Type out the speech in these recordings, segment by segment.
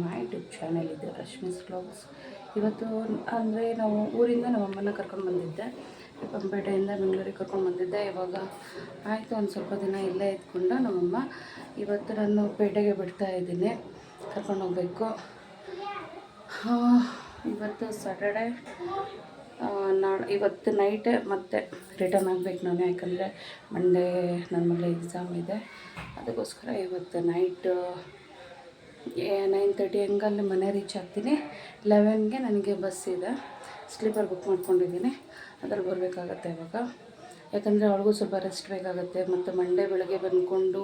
My YouTube channel ಇದೆ Rashmi's vlogs. ಇವತ್ತು ಅಂದರೆ ನಾವು ಊರಿಂದ ನಮ್ಮ ಅಮ್ಮನ ಕರ್ಕೊಂಡು ಬಂದಿದ್ದೆ, ಪಂಪೇಟೆಯಿಂದ ಬೆಂಗಳೂರಿಗೆ ಕರ್ಕೊಂಡು ಬಂದಿದ್ದೆ. ಇವಾಗ ಆಯಿತು ಒಂದು ಸ್ವಲ್ಪ ದಿನ ಇಲ್ಲೇ ಇದ್ಕೊಂಡು ನಮ್ಮಮ್ಮ ಇವತ್ತು ನಾನು ಪೇಟೆಗೆ ಬಿಡ್ತಾ ಇದ್ದೀನಿ, ಕರ್ಕೊಂಡು ಹೋಗಬೇಕು. ಇವತ್ತು ಸ್ಯಾಟರ್ಡೆ, ಇವತ್ತು ನೈಟೇ ಮತ್ತೆ ರಿಟರ್ನ್ ಆಗಬೇಕು ನಾನು, ಯಾಕಂದರೆ ಮಂಡೇ ನನ್ನ ಮಗಳ ಎಕ್ಸಾಮ್ ಇದೆ. ಅದಕ್ಕೋಸ್ಕರ ಇವತ್ತು ನೈಟ್ 9:30 ಹಂಗಲ್ಲಿ ಮನೆ ರೀಚ್ ಆಗ್ತೀನಿ. 11ಗೆ ನನಗೆ ಬಸ್ ಇದೆ, ಸ್ಲೀಪರ್ ಬುಕ್ ಮಾಡ್ಕೊಂಡಿದ್ದೀನಿ, ಅದ್ರಲ್ಲಿ ಬರಬೇಕಾಗತ್ತೆ ಇವಾಗ. ಯಾಕಂದರೆ ಅವಳಿಗೂ ಸ್ವಲ್ಪ ರೆಸ್ಟ್ ಬೇಕಾಗುತ್ತೆ, ಮತ್ತು ಮಂಡೇ ಬೆಳಗ್ಗೆ ಬಂದ್ಕೊಂಡು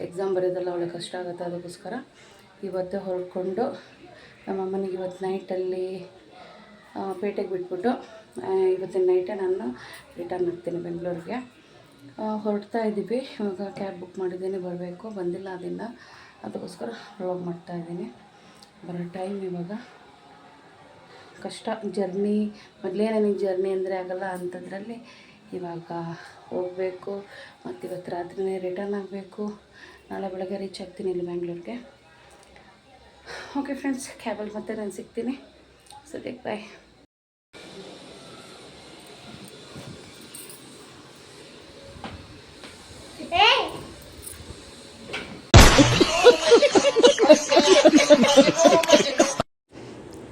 ಎಕ್ಸಾಮ್ ಬರೆಯೋದೆಲ್ಲ ಅವಳಿಗೆ ಕಷ್ಟ ಆಗುತ್ತೆ. ಅದಕ್ಕೋಸ್ಕರ ಇವತ್ತು ಹೊರಡ್ಕೊಂಡು ನಮ್ಮಮ್ಮನಿಗೆ ಇವತ್ತು ನೈಟಲ್ಲಿ ಪೇಟೆಗೆ ಬಿಟ್ಬಿಟ್ಟು ಇವತ್ತಿನ ನೈಟೇ ನಾನು ರಿಟರ್ನ್ ಆಗ್ತೀನಿ ಬೆಂಗಳೂರಿಗೆ. ಹೊರಡ್ತಾ ಇದ್ದೀವಿ ಇವಾಗ. ಕ್ಯಾಬ್ ಬುಕ್ ಮಾಡಿದ್ದೀನಿ, ಬರಬೇಕು, ಬಂದಿಲ್ಲ ಅದನ್ನು, ಅದಕ್ಕೋಸ್ಕರ ವ್ಲಾಗ್ ಮಾಡ್ತಾಯಿದ್ದೀನಿ. ಬರೋ ಟೈಮ್ ಇವಾಗ. ಕಷ್ಟ ಜರ್ನಿ, ಮೊದಲೇ ನನಗೆ ಜರ್ನಿ ಅಂದರೆ ಆಗಲ್ಲ, ಅಂಥದ್ರಲ್ಲಿ ಇವಾಗ ಹೋಗಬೇಕು. ಮತ್ತು ಇವತ್ತು ರಾತ್ರಿನೇ ರಿಟರ್ನ್ ಆಗಬೇಕು, ನಾಳೆ ಬೆಳಗ್ಗೆ ರೀಚ್ ಆಗ್ತೀನಿ ಇಲ್ಲಿ ಬೆಂಗಳೂರಿಗೆ. ಓಕೆ ಫ್ರೆಂಡ್ಸ್, ಕ್ಯಾಬಲ್ಲಿ ಮತ್ತೆ ನಾನು ಸಿಗ್ತೀನಿ. ಸದ್ಯಕ್ಕೆ ಬಾಯ್.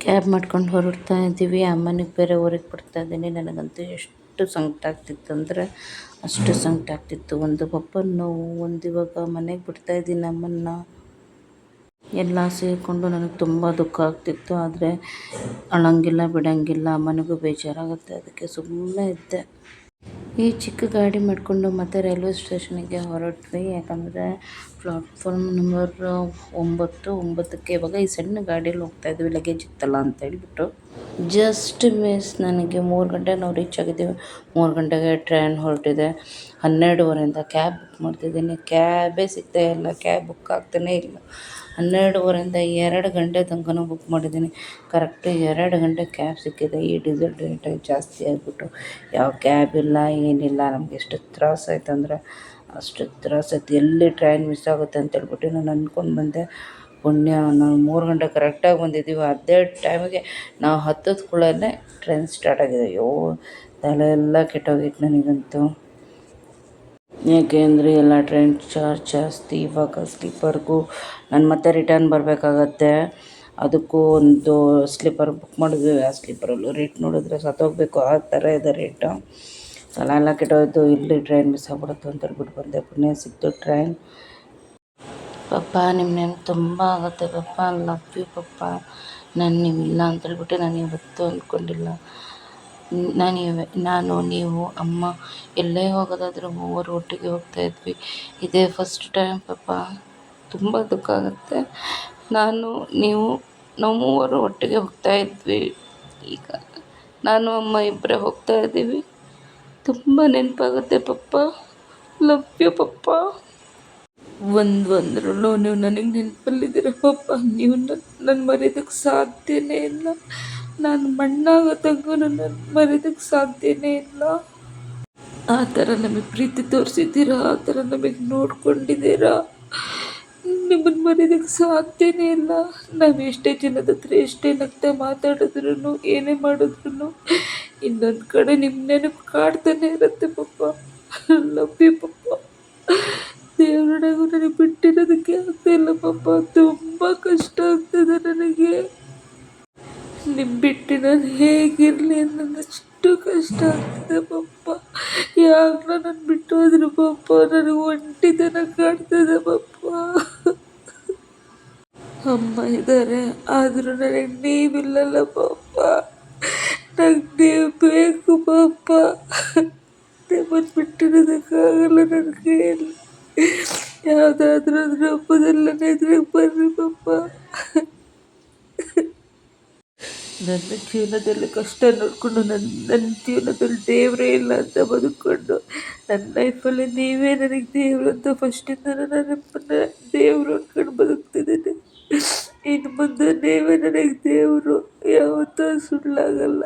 ಕ್ಯಾಬ್ ಮಾಡ್ಕೊಂಡು ಹೊರಡ್ತಾ ಇದ್ದೀವಿ. ಅಮ್ಮನಿಗೆ ಬೇರೆ ಊರಿಗೆ ಬಿಡ್ತಾ ಇದ್ದೀನಿ. ನನಗಂತೂ ಎಷ್ಟು ಸಂಕಟ ಆಗ್ತಿತ್ತು ಅಂದರೆ ಅಷ್ಟು ಸಂಕಟ ಆಗ್ತಿತ್ತು. ಒಂದು ಪಪ್ಪನ ನೋವು, ಒಂದು ಇವಾಗ ಮನೆಗೆ ಬಿಡ್ತಾ ಇದ್ದೀನಿ ಅಮ್ಮನ್ನ, ಎಲ್ಲ ಸೇರಿಕೊಂಡು ನನಗೆ ತುಂಬ ದುಃಖ ಆಗ್ತಿತ್ತು. ಆದರೆ ಅಳಂಗಿಲ್ಲ, ಬಿಡೋಂಗಿಲ್ಲ, ಅಮ್ಮನಿಗೂ ಬೇಜಾರಾಗುತ್ತೆ, ಅದಕ್ಕೆ ಸುಮ್ಮನೆ ಇದ್ದೆ. ಈ ಚಿಕ್ಕ ಗಾಡಿ ಮಾಡಿಕೊಂಡು ಮತ್ತೆ ರೈಲ್ವೆ ಸ್ಟೇಷನಿಗೆ ಹೊರಟ್ವಿ. ಯಾಕಂದರೆ ಪ್ಲಾಟ್ಫಾರ್ಮ್ ನಂಬರ್ 9ಕ್ಕೆ ಇವಾಗ ಈ ಸಣ್ಣ ಗಾಡೀಲಿ ಹೋಗ್ತಾಯಿದ್ವಿ, ಲಗೇಜ್ ಇತ್ತಲ್ಲ ಅಂತ ಹೇಳ್ಬಿಟ್ಟು. ಜಸ್ಟ್ ಮಿಸ್, ನನಗೆ 3 ಗಂಟೆ ನಾವು ರೀಚ್ ಆಗಿದ್ದೀವಿ. 3 ಗಂಟೆಗೆ ಟ್ರೈನ್ ಹೊರಟಿದೆ. 12:30 ಕ್ಯಾಬ್ ಬುಕ್ ಮಾಡ್ತಿದ್ದೀನಿ, ಕ್ಯಾಬೇ ಸಿಗ್ತಾ ಇಲ್ಲ, ಕ್ಯಾಬ್ ಬುಕ್ ಆಗ್ತಾನೇ ಇಲ್ಲ. 12:30 2 ಗಂಟೆ ತನಕ ಬುಕ್ ಮಾಡಿದ್ದೀನಿ. ಕರೆಕ್ಟ್ 2 ಗಂಟೆ ಕ್ಯಾಬ್ ಸಿಕ್ಕಿದೆ. ಈ ಡೀಸೆಲ್ ರೇಟ್ ಜಾಸ್ತಿ ಆಗಿಬಿಟ್ಟು ಯಾವ ಕ್ಯಾಬ್ ಇಲ್ಲ, ಏನಿಲ್ಲ. ನಮ್ಗೆ ಎಷ್ಟು ತ್ರಾಸ ಆಯ್ತು ಅಂದರೆ ಅಷ್ಟು ತ್ರಾಸ ಆಯ್ತು. ಎಲ್ಲಿ ಟ್ರೈನ್ ಮಿಸ್ ಆಗುತ್ತೆ ಅಂತೇಳ್ಬಿಟ್ಟು ನಾನು ಅಂದ್ಕೊಂಡು ಬಂದೆ. ಪುಣ್ಯ ನಾವು 3 ಗಂಟೆ ಕರೆಕ್ಟಾಗಿ ಬಂದಿದ್ದೀವಿ. ಅದೇ ಟೈಮಿಗೆ ನಾವು ಹತ್ತದ ಕೂಡಲೇ ಟ್ರೈನ್ ಸ್ಟಾರ್ಟ್ ಆಗಿದೆ. ಅಯ್ಯೋ ತಲೆ ಎಲ್ಲ ಕೆಟ್ಟೋಗಿತ್ತು ನನಗಂತೂ. ಏಕೆಂದರೆ ಎಲ್ಲ ಟ್ರೈನ್ ಚಾರ್ಜ್ ಜಾಸ್ತಿ. ಇವಾಗ ಸ್ಲೀಪರ್ಗೂ ನಾನು ಮತ್ತೆ ರಿಟರ್ನ್ ಬರಬೇಕಾಗತ್ತೆ, ಅದಕ್ಕೂ ಒಂದು ಸ್ಲೀಪರ್ ಬುಕ್ ಮಾಡಿದ್ವಿ. ಆ ಸ್ಲೀಪರಲ್ಲೂ ರೇಟ್ ನೋಡಿದ್ರೆ ಸತ್ತೋಗಬೇಕು, ಆ ಥರ ಇದೆ ರೇಟು. ತಲೆ ಎಲ್ಲ ಕೆಟ್ಟೋಯ್ತು. ಇಲ್ಲಿ ಟ್ರೈನ್ ಮಿಸ್ ಆಗ್ಬಿಡುತ್ತೆ ಅಂತ ಹೇಳ್ಬಿಟ್ಟು ಬಂದೆ. ಪುಣ್ಯ ಸಿಕ್ತು ಟ್ರೈನ್. ಪಪ್ಪ ನಿಮ್ಮ ನೆನಪು ತುಂಬ ಆಗುತ್ತೆ ಪಪ್ಪ, ಲವ್ ಯು ಪಪ್ಪ. ನಾನು ನೀವಿಲ್ಲ ಅಂತೇಳ್ಬಿಟ್ಟು ನಾನು ಇವತ್ತು ಅಂದ್ಕೊಂಡಿಲ್ಲ. ನಾನು ನೀವು ಅಮ್ಮ ಎಲ್ಲೇ ಹೋಗೋದಾದರೂ ಮೂವರು ಒಟ್ಟಿಗೆ ಹೋಗ್ತಾಯಿದ್ವಿ. ಇದೇ ಫಸ್ಟ್ ಟೈಮ್ ಪಪ್ಪ, ತುಂಬ ದುಃಖ ಆಗುತ್ತೆ. ನಾವು ಮೂವರು ಒಟ್ಟಿಗೆ ಹೋಗ್ತಾಯಿದ್ವಿ. ಈಗ ನಾನು ಅಮ್ಮ ಇಬ್ಬರೇ ಹೋಗ್ತಾಯಿದ್ದೀವಿ. ತುಂಬ ನೆನಪಾಗುತ್ತೆ ಪಪ್ಪ, ಲವ್ ಯು ಪಪ್ಪ. ಒಂದ್ರಲ್ಲೂ ನೀವು ನನಗೆ ನೆನಪಲ್ಲಿದ್ದೀರ ಪಪ್ಪ. ನೀವು ನನ್ನ ಮರೆಯೋದಕ್ಕೆ ಸಾಧ್ಯನೇ ಇಲ್ಲ. ನಾನು ಮಣ್ಣಾಗೋ ತನಕ ನನ್ನ ಮರೆಯೋದಕ್ಕೆ ಸಾಧ್ಯನೇ ಇಲ್ಲ. ಆ ಥರ ನಮಗೆ ಪ್ರೀತಿ ತೋರಿಸಿದ್ದೀರಾ, ಆ ಥರ ನಮಗೆ ನೋಡ್ಕೊಂಡಿದ್ದೀರಾ. ನಿಮ್ಮನ್ನು ಮರೆಯೋದಕ್ಕೆ ಸಾಧ್ಯನೇ ಇಲ್ಲ. ನಾವು ಎಷ್ಟೇ ಜನದ ಹತ್ರ ಎಷ್ಟೇ ನಗ್ತಾ ಮಾತಾಡಿದ್ರು, ಏನೇ ಮಾಡಿದ್ರು ಇನ್ನೊಂದು ಕಡೆ ನಿಮ್ಮ ನೆನಪು ಕಾಡ್ತಾನೆ ಇರುತ್ತೆ ಪಪ್ಪ. ಲವ್ ಯು ಪಪ್ಪ. ದೇವರೊಳಗೂ ನನಗೆ ಬಿಟ್ಟಿರೋದಕ್ಕೆ ಆಗ್ತಾಯಿಲ್ಲ ಪಪ್ಪ. ತುಂಬ ಕಷ್ಟ ಆಗ್ತದೆ ನನಗೆ. ನಿಮ್ಮ ಬಿಟ್ಟು ನಾನು ಹೇಗಿರಲಿ ಅನ್ನೋದಷ್ಟು ಕಷ್ಟ ಆಗ್ತದೆ ಪಪ್ಪ. ಯಾವಾಗ ನಾನು ಬಿಟ್ಟು ಹೋದ್ರು ಪಪ್ಪ, ನನಗೆ ಒಂಟಿತನ ಕಾಡ್ತದೆ ಪಪ್ಪ. ಅಮ್ಮ ಇದ್ದಾರೆ, ಆದರೂ ನನಗೆ ನೀವಿಲ್ಲಲ್ಲ ಪಪ್ಪ. ನನಗೆ ನೀವು ಬೇಕು ಪಪ್ಪ. ನಿಮ್ಮನ್ನು ಬಿಟ್ಟಿರೋದಕ್ಕಾಗಲ್ಲ ನನಗೆ. ಯಾವುದಾದ್ರೂ ಅದರ ಹಬ್ಬದಲ್ಲ ಎದುರಿಗೆ ಬರ್ರಿ ಪಪ್ಪ. ನನ್ನ ಜೀವನದಲ್ಲಿ ಕಷ್ಟ ನೋಡಿಕೊಂಡು ನನ್ನ ಜೀವನದಲ್ಲಿ ದೇವರೇ ಇಲ್ಲ ಅಂತ ಬದುಕೊಂಡು, ನನ್ನ ಲೈಫಲ್ಲಿ ನೀವೇ ನನಗೆ ದೇವರು ಅಂತ ಫಸ್ಟಿಂದ ನನ್ನಪ್ಪನ ದೇವರು ಅಂದ್ಕೊಂಡು ಬದುಕ್ತಿದ್ದೀನಿ. ಇನ್ನು ಮುಂದೆ ನೀವೇ ನನಗೆ ದೇವರು, ಯಾವತ್ತೂ ಸುಳ್ಳಾಗಲ್ಲ.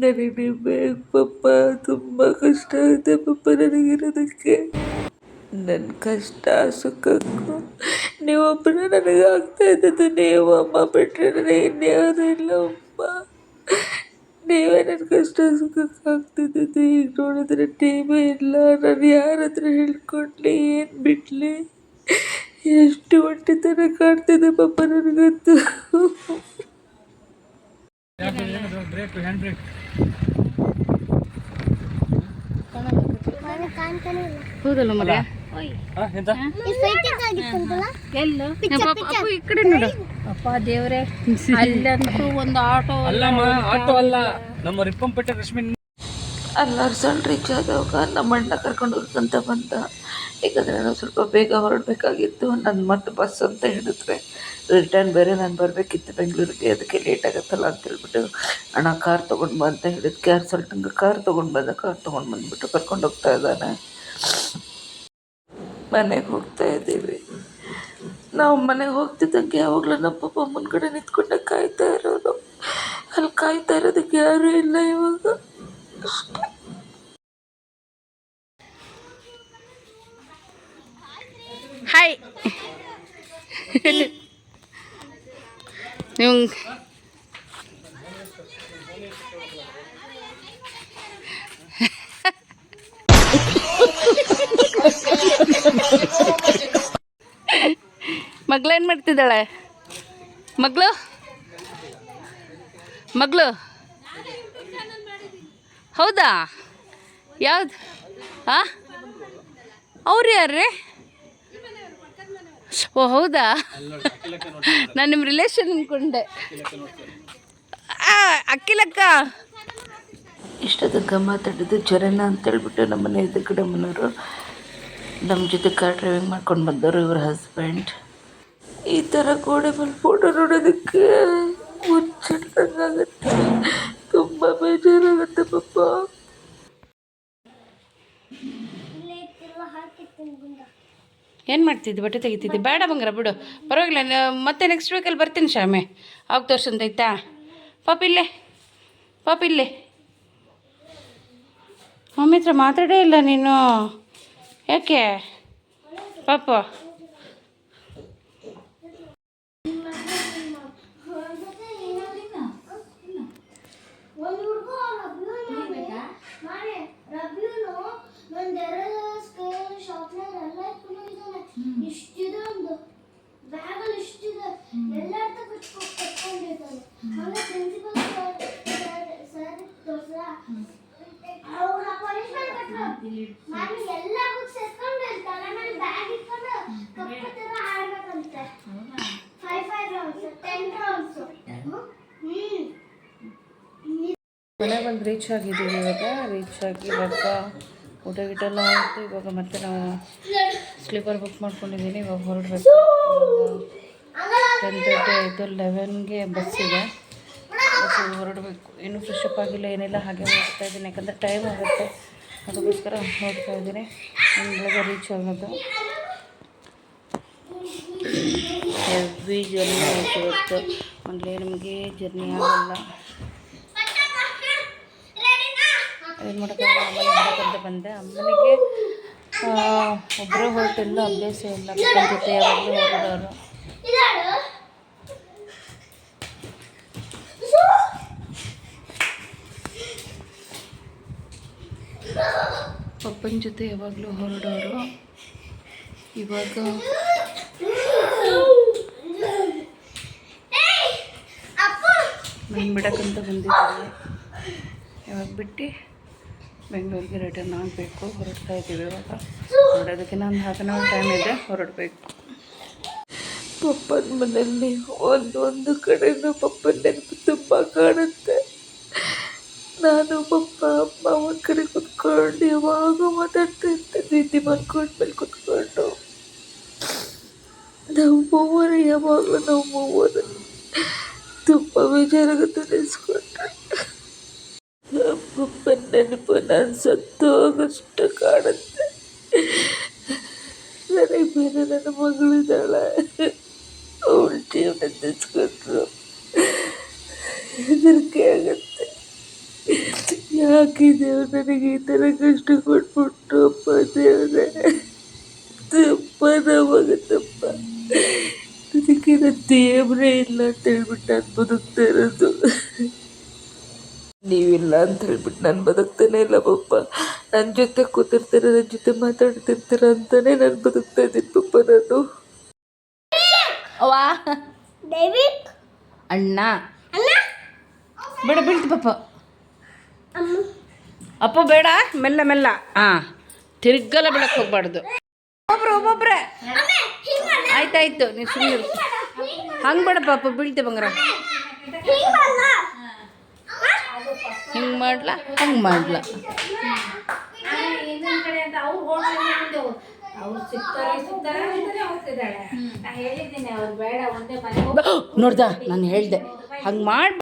ನನಗೆ ನೀವು ಬೇಕು ಪಪ್ಪ. ತುಂಬ ಕಷ್ಟ ಆಗುತ್ತೆ ಪಪ್ಪ ನನಗಿರೋದಕ್ಕೆ. ನನ್ನ ಕಷ್ಟ ಸುಖಕ್ಕೂ ನೀವೊಬ್ಬರು ನನಗೆ ಆಗ್ತಾ ಇದ್ದದ್ದು, ನೀವು ಅಮ್ಮ ಬಿಟ್ಟರೆ ನನಗೆ ಇನ್ಯಾವುದೂ ಇಲ್ಲ ಅಮ್ಮ. ನೀವೇ ನನ್ನ ಕಷ್ಟ ಸುಖಕ್ಕೆ ಆಗ್ತಿದ್ದದ್ದು. ಈಗ ನೋಡಿದ್ರೆ ನೀವೇ ಇಲ್ಲ. ನಾನು ಯಾರ ಹತ್ರ ಹೇಳ್ಕೊಡ್ಲಿ, ಏನು ಬಿಡಲಿ, ಎಷ್ಟು ಹೊಟ್ಟೆತನ ಕಾಡ್ತಿದೆ ಪಾಪ ನನಗಂತೂ. ಹೌದಲ್ಲ ಮರ ಈ ಕಡೆ ನೋಡು ಅಪ್ಪ ದೇವ್ರೆ. ಅಲ್ಲಂತೂ ಒಂದು ಆಟೋ ಅಲ್ಲ ನಮ್ಮ ರಿಪ್ಪಂಪೇಟೆ ರಶ್ಮಿ ಅಲ್ಲಾರು ಸಣ್ಣ ರೀಚ್ ಆದವಾಗ ನಮ್ಮ ಅಣ್ಣ ಕರ್ಕೊಂಡು ಹೋಗ್ಕಂತ ಬಂದ. ಯಾಕಂದರೆ ನಾನು ಸ್ವಲ್ಪ ಬೇಗ ಹೊರಡಬೇಕಾಗಿತ್ತು. ನನ್ನ ಮತ್ತೆ ಬಸ್ ಅಂತ ಹೇಳಿದ್ರೆ ರಿಟರ್ನ್ ಬೇರೆ ನಾನು ಬರಬೇಕಿತ್ತು ಬೆಂಗಳೂರಿಗೆ, ಅದಕ್ಕೆ ಲೇಟ್ ಆಗುತ್ತಲ್ಲ ಅಂತ ಹೇಳ್ಬಿಟ್ಟು ಅಣ್ಣ ಕಾರ್ ತೊಗೊಂಡು ಬಾ ಅಂತ ಹೇಳಿದ್ಕೆ ಸ್ವಲ್ಪ ಕಾರ್ ತೊಗೊಂಡು ಬಂದ. ಕಾರ್ ತೊಗೊಂಡು ಬಂದುಬಿಟ್ಟು ಕರ್ಕೊಂಡು ಹೋಗ್ತಾ ಇದ್ದಾನೆ. ಮನೆಗೆ ಹೋಗ್ತಾ ಇದ್ದೀವಿ. ನಾವು ಮನೆಗೆ ಹೋಗ್ತಿದ್ದಂಗೆ ಯಾವಾಗಲೂ ನಮ್ಮ ಪಪ್ಪ ಮುಂದ್ಗಡೆ ನಿಂತ್ಕೊಂಡೆ ಕಾಯ್ತಾ ಇರೋದು. ಅಲ್ಲಿ ಕಾಯ್ತಾ ಇರೋದಕ್ಕೆ ಯಾರೂ ಇಲ್ಲ ಇವಾಗ. ಅಷ್ಟೇ. ಹಾಯ್ ನೀವು ಮಗಳೇನು ಮಾಡ್ತಿದ್ದಾಳೆ? ಮಗಳು ಹೌದಾ? ಯಾವ್ದು? ಹಾಂ, ಅವ್ರು ಯಾರ್ರೀ? ಓ ಹೌದಾ, ನಾನು ನಿಮ್ಮ ರಿಲೇಷನ್ ಅಂದ್ಕೊಂಡೆ. ಅಕ್ಕಿಲಕ್ಕ ಇಷ್ಟೊತ್ತಂಕ ಮಾತಾಡಿದ್ದು ಚರಣ ಅಂತೇಳ್ಬಿಟ್ಟು ನಮ್ಮ ಮನೆ ಎದುರುಗಡೆ ಮನೆಯವರು ನಮ್ಮ ಜೊತೆ ಕಾರ್ ಡ್ರೈವಿಂಗ್ ಮಾಡ್ಕೊಂಡು ಬಂದವರು, ಇವ್ರ ಹಸ್ಬೆಂಡ್. ಈ ಥರ ಗೋಡೆ ಮೇಲೆ ಫೋಟೋ ನೋಡೋದಕ್ಕೆ ಹುಚ್ಚಿಡ್ದಂಗಾಗುತ್ತೆ, ತುಂಬ ಬೇಜಾರಾಗುತ್ತೆ ಪಾಪ. ಏನು ಮಾಡ್ತಿದ್ದೆ? ಬಟ್ಟೆ ತೆಗಿತಿದ್ದೆ? ಬೇಡ ಬಂಗಾರ ಬಿಡು, ಪರವಾಗಿಲ್ಲ. ಮತ್ತೆ ನೆಕ್ಸ್ಟ್ ವೀಕಲ್ಲಿ ಬರ್ತೀನಿ ಶಾಮೆ, ಆಗ ತೋರ್ಸಂತಾಯ್ತಾ? ಪಾಪಿಲ್ಲೇ ಮಮ್ಮಿ ಹತ್ರ ಮಾತಾಡೇ ಇಲ್ಲ ನೀನು, ಯಾಕೆ ಪಾಪ? ಮನೆಗೆ ಬಂದು ರೀಚ್ ಆಗಿದ್ದೀವಿ. ಇವಾಗ ಊಟ ಗಿಟ ಎಲ್ಲ ಆಯಿತು. ಇವಾಗ ಮತ್ತೆ ನಾವು ಸ್ಲೀಪರ್ ಬುಕ್ ಮಾಡ್ಕೊಂಡಿದ್ದೀನಿ. ಇವಾಗ ಹೊರಡಬೇಕು. 10:30 ಆಯಿತು, 11ಗೆ ಬಸ್ ಇದೆ. ಬಸ್ಸಿಗೆ ಹೊರಡಬೇಕು. ಇನ್ನೂ ಫ್ರೆಶ್ ಅಪ್ ಆಗಿಲ್ಲ, ಏನಿಲ್ಲ, ಹಾಗೆ ಹೋಗ್ತಾ ಇದ್ದೀನಿ. ಯಾಕಂದರೆ ಟೈಮ್ ಆಗುತ್ತೆ, ಅದಕ್ಕೋಸ್ಕರ ಹೋಗ್ತಾ ಇದ್ದೀನಿ. ನಾನು ಬೆಳಗ್ಗೆ ರೀಚ್ ಆಗೋದು. ಹೆವಿ ಜರ್ನಿ ಆಯಿತು ಇವತ್ತು. ಅಂದರೆ ನಮಗೆ ಜರ್ನಿ ಆಗಲ್ಲ, ಏನು ಮಾಡೋಕ್ಕಾಗಲ್ಲ. ಅಮ್ಮನಿಗೆ ಬಿಡೋಕ್ಕಂತ ಬಂದೆ. ಅಮ್ಮನಿಗೆ ಒಬ್ಬರೇ ಹೊರಟಿಲ್ಲ, ಅಭ್ಯಾಸ ಇಲ್ಲ. ಪಪ್ಪನ ಜೊತೆ ಯಾವಾಗಲೂ ಹೊರಡೋರು. ಪಪ್ಪನ ಜೊತೆ ಯಾವಾಗಲೂ ಹೊರಡೋರು. ಇವಾಗ ನಾನು ಬಿಡೋಕ್ಕಂತ ಬಂದಿದ್ದೀನಿ. ಇವಾಗ ಬಿಟ್ಟು ಬೆಂಗಳೂರಿಗೆ ರಿಟರ್ನ್ ಆಗಬೇಕು. ಹೊರಡ್ತಾ ಇದ್ದೀವಿ. ಇವಾಗ ಹೊರಡೋದಕ್ಕೆ ನಾನು ಹಾಫ್ ಆನ್ ಅವರ್ ಟೈಮ್ ಇದೆ, ಹೊರಡಬೇಕು. ಪಪ್ಪನ ಮನೆಯಲ್ಲಿ ಒಂದು ಕಡೆನೂ ಪಪ್ಪನ ನೆನಪು ತುಂಬ ಕಾಣುತ್ತೆ. ನಾನು ಪಪ್ಪ ಅಮ್ಮ ಒಂದು ಕಡೆ ಕುತ್ಕೊಂಡು ಯಾವಾಗ ಮಾತಾಡ್ತಾ ಇರ್ತೀನಿ, ನಿದ್ದೆ ಮಾಡ್ಕೊಂಡ್ಮೇಲೆ ಕುತ್ಕೊಂಡು. ನಾವು ಯಾವಾಗಲೂ ಮೂವರು ತುಂಬ ಬೇಜಾರಾಗುತ್ತೆ ನೆನೆಸ್ಕೊಂಡ್ರೆ. ಪಪ್ಪನ ನೆನಪು ನಾನು ಸತ್ತೋಗಷ್ಟು ಕಾಣುತ್ತೆ. ನನಗೆ ಬೇರೆ ನನ್ನ ಮಗಳಿದ್ದಾಳೆ, ಅವಳ ಜೀವನ ನೆನೆಸ್ಕೊಂಡ್ರು ಹೆದರಿಕೆ ಆಗುತ್ತೆ. ಯಾಕೆ ದೇವ್ರು ನನಗೆ ಈ ಥರ ಕಷ್ಟ ಕೊಟ್ಬಿಟ್ಟು ಅಪ್ಪ ದೇವ್ರೆ. ಮನವಾಗುತ್ತಪ್ಪ. ಅದಕ್ಕೆ ನನ್ನ ದೇವರೇ ಇಲ್ಲ ಅಂತ ಹೇಳ್ಬಿಟ್ಟು ನಾನು ಬದುಕ್ತಾ ಇರೋದು. ನೀವಿಲ್ಲ ಅಂತ ಹೇಳ್ಬಿಟ್ಟು ನಾನು ಬದುಕ್ತಾನೆ ಇಲ್ಲ ಪಪ್ಪ. ನನ್ನ ಜೊತೆ ಕೂತಿರ್ತಾರೆ, ನನ್ನ ಜೊತೆ ಮಾತಾಡ್ತಿರ್ತೀರ ಅಂತಾನೆ ನಾನು ಬದುಕ್ತಾ ಇದ್ದೀನಿ ಪಪ್ಪ. ನಾನು ವಾ ಅಣ್ಣ ಬೇಡ ಬೀಳ್ತು ಪಪ್ಪ. ಅಪ್ಪ ಬೇಡ, ಮೆಲ್ಲ ಮೆಲ್ಲ. ಹಾಂ, ತಿರ್ಗಲ ಬೆಳಕ್ಕೆ ಹೋಗ್ಬಾರ್ದು. ಒಬ್ಬೊಬ್ರೆ ಆಯ್ತಾಯ್ತು, ನೀವು ಸುಮ್ಮನೆ ಹಂಗೆ ಬೇಡ ಪಾಪ, ಬೀಳ್ತೆ ಬಂಗಾರ. ಹಿಂಗೆ ಮಾಡ್ಲಾ ಹಂಗೆ ಮಾಡ್ಲಾ. ನೋಡ್ದ, ನಾನು ಹೇಳ್ದೆ ಹಂಗೆ ಮಾಡಿ.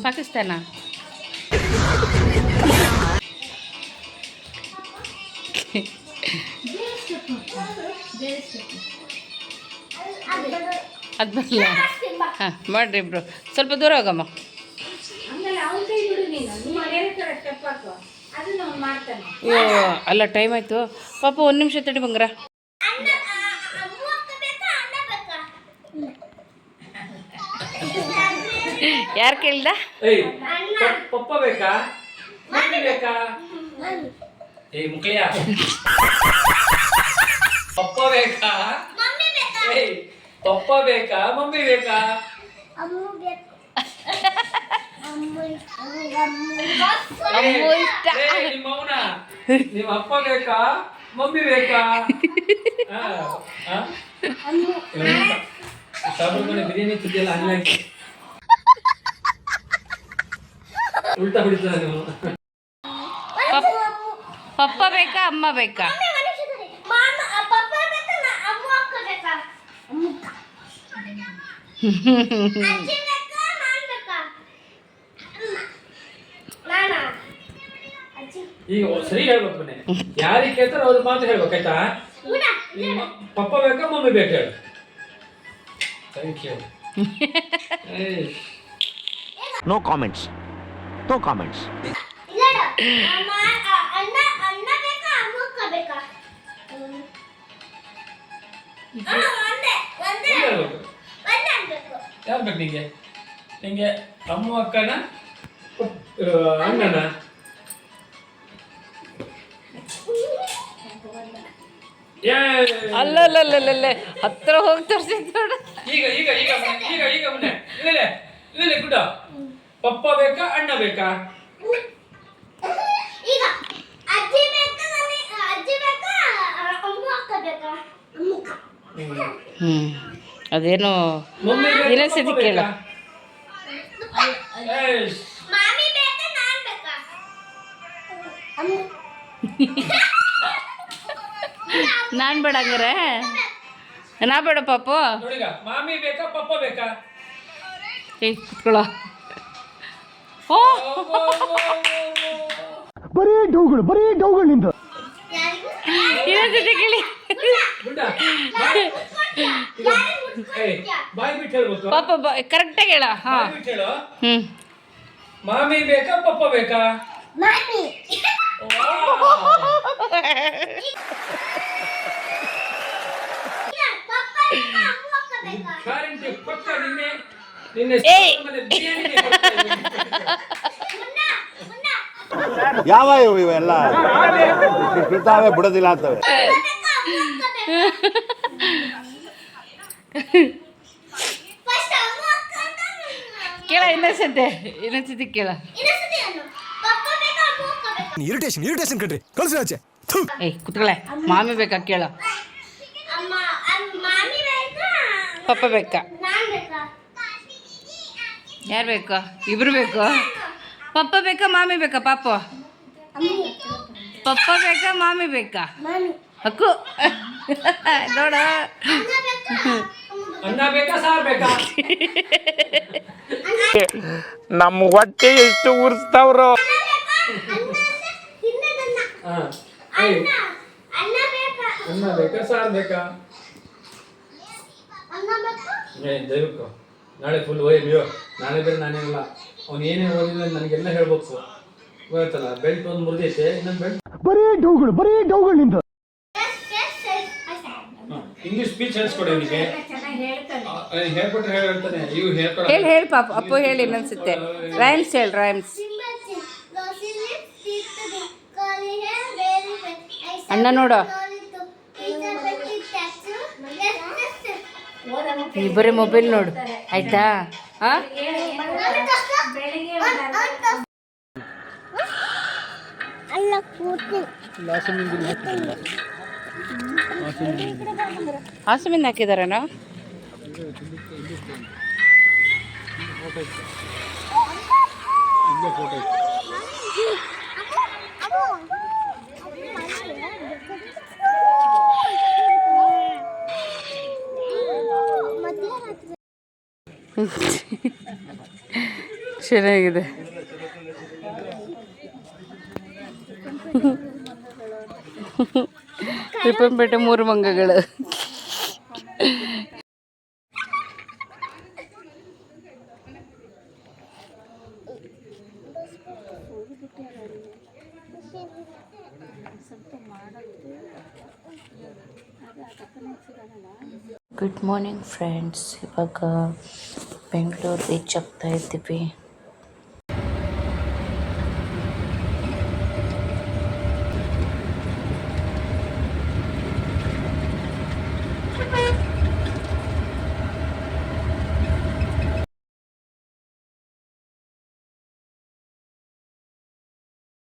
ಪಾಕಿಸ್ತಾನ ಅದು ಬರಲ್ಲ. ಹಾಂ ಮಾಡ್ರಿ ಇಬ್ರು, ಸ್ವಲ್ಪ ದೂರ ಹೋಗಮ್ಮ. ಅಯ್ಯೋ ಅಲ್ಲ, ಟೈಮ್ ಆಯಿತು ಪಾಪ. 1 ನಿಮಿಷ ತಡಿ ಬಂಗಾರ. ಯಾರು ಕೇಳ್ದ? ಪಪ್ಪ ಬೇಕಾ ಮಮ್ಮಿ ಬೇಕಾ? ಏಯ್ ಮುಖಯ್ಯ, ಪಪ್ಪ ಬೇಕಾ ಪಪ್ಪ ಬೇಕಾ ಮಮ್ಮಿ ಬೇಕಾ? ನಿಮ್ಮ ಅವನ, ನಿಮ್ಮ ಅಪ್ಪ ಬೇಕಾ ಮಮ್ಮಿ ಬೇಕಾ? ಬಿರಿಯಾನಿ ತಿಂದಿಲ್ಲ ಹಂಗಾಗಿ ಉಲ್ಟಾ ಹೊಡಿತದ ನೀವು. ಪಪ್ಪ ಬೇಕಾ ಅಮ್ಮ ಬೇಕಾ? ಈಗ ಸರಿ ಹೇಳ್ಬೇಕು, ಯಾರಿಗೆ ಕೇಳ್ತಾರ ಅವ್ರ ಮಾತು ಹೇಳ್ಬೇಕಾಯ್ತಾ? ಪಪ್ಪ ಬೇಕಾ ಮಮ್ಮಿ ಬೇಕಾ ಹೇಳು. Thank you. No comments, no comments. ಯಾರು ಬೇಕು ನಿಂಗೆ? ನಿಂಗೆ ಅಮ್ಮ ಅಕ್ಕನ ಅಣ್ಣನ? ಅಲ್ಲಲ್ಲಲ್ಲಲ್ಲ, ಹತ್ರ ಹೋಗಿ ತೋರಿಸಿದ್ ನೋಡು. ಈಗ ಈಗ ಈಗ ಈಗ ಈಗ ಮುನ್ನೆ ಇಲ್ಲೇ ಇಲ್ಲೇ ಗುಡ್ಡ. ಪಪ್ಪ ಬೇಕಾ ಅಣ್ಣ ಬೇಕಾ? ಅದೇನೋ ಇನ್ನೊಂದ್ಸತಿ ಕೇಳ. ನಾನ್ ಬೇಡ ಹಂಗಾರೆ, ನಾ ಬೇಡ ಪಾಪು. ಮಾಮಿ ಬೇಕಾ ಪಪ್ಪ ಬೇಕಾ? ಏಯ್ ಕುತ್ಕೊಳ್ಳ. ಓ ಬರೀ ಡೌಗಳು ನಿಂದ. ಇನ್ನೊಂದ್ಸತಿ ಕೇಳಿ. ಬಾಯ್ ಬಿಟ್ಟು ಹೇಳ್ಬೇಕು ಪಾಪ, ಕರೆಕ್ಟಾಗಿ ಹೇಳ. ಹಾ, ಮಾಮಿ ಬೇಕಾ ಪಪ್ಪ ಬೇಕಾ? ಪಕ್ಕ ನಿನ್ನೆ ಯಾವ ಇವೆಲ್ಲ ಇರ್ತಾವೆ, ಬಿಡೋದಿಲ್ಲ ಅಂತವೆ. ಕೇಳ, ಇನ್ನೊಂದ್ಸತಿ ಕೇಳ. ಇರಿಟೇಷನ್ ಕಣ್ರಿ, ಕಳ್ಸಿ ಆಚೆ. ಏಯ್ ಕುತ್ಕೊಳ್ಳೆ. ಮಾಮಿ ಬೇಕಾ ಕೇಳ. ಪಪ್ಪ ಬೇಕಾ? ಯಾರು ಬೇಕಾ? ಇಬ್ರು ಬೇಕು. ಪಪ್ಪ ಬೇಕಾ ಮಾಮಿ ಬೇಕಾ? ಪಾಪ ಪಪ್ಪ ಬೇಕಾ ಮಾಮಿ ಬೇಕಾ? ಅಕ್ಕು ನೋಡ. ಅನ್ನ ಬೇಕಾ ಸಾರ್ ಬೇಕಾ? ನಮ್ಮ ಹೊಟ್ಟೆ ಎಷ್ಟು ಉರ್ಸ್ತಾವ್ರು. ಅನ್ನ ಬೇಕಾ ಸಾರ್ ಬೇಕಾ? ದಯವಿಟ್ಟು ನಾಳೆ ಫುಲ್ ನೀವು ನಾಳೆ ಬೇರೆ ನಾನೇನಲ್ಲ ಅವ್ನು ಏನೇ ಓದಿಲ್ಲ ನನಗೆಲ್ಲ ಹೇಳ್ಬೇಕು ಗೊತ್ತಲ್ಲ. ಬೆಲ್ಟ್ ಒಂದು ಮುರಿದೈತೆ, ಇನ್ನೊಂದು ಬೆಲ್ಟ್ ಬರೀ ಡೌಗಳು ನಿಂದ. ಇಂಗ್ಲೀಷ್ ಸ್ಪೀಚ್ ಹೇಳಿಸ್ಕೊಡಿ ಅವನಿಗೆ. ಹೇಳ್ಕೊಟ್ರೆ ಹೇಳ್ತಾನೆ. ಇವು ಹೇಳ್ಕೊಡ ಹೇಳಿ ಪಾಪ ಅಪ್ಪು ಹೇಳಿ ಇನ್ನೊಂದ್ಸತ್ತೆ ರೈಮ್ಸ್ ಹೇಳಿ ರೈಮ್ಸ್. ಅಣ್ಣ ನೋಡು ನೀ ಬರೀ ಮೊಬೈಲ್ ನೋಡು ಆಯ್ತಾ. ಹಾಂ ಹಾಸಮಿಂದ ಹಾಕಿದಾರಣ. ಚೆನ್ನಾಗಿದೆ. ರಿಪ್ಪನ್ಪೇಟೆ 3 ಮಂಗಗಳು. Good morning friends. ಇವಾಗ ಬೆಂಗಳೂರು ರೀಚ್ ಆಗ್ತಾ ಇದ್ದೀವಿ.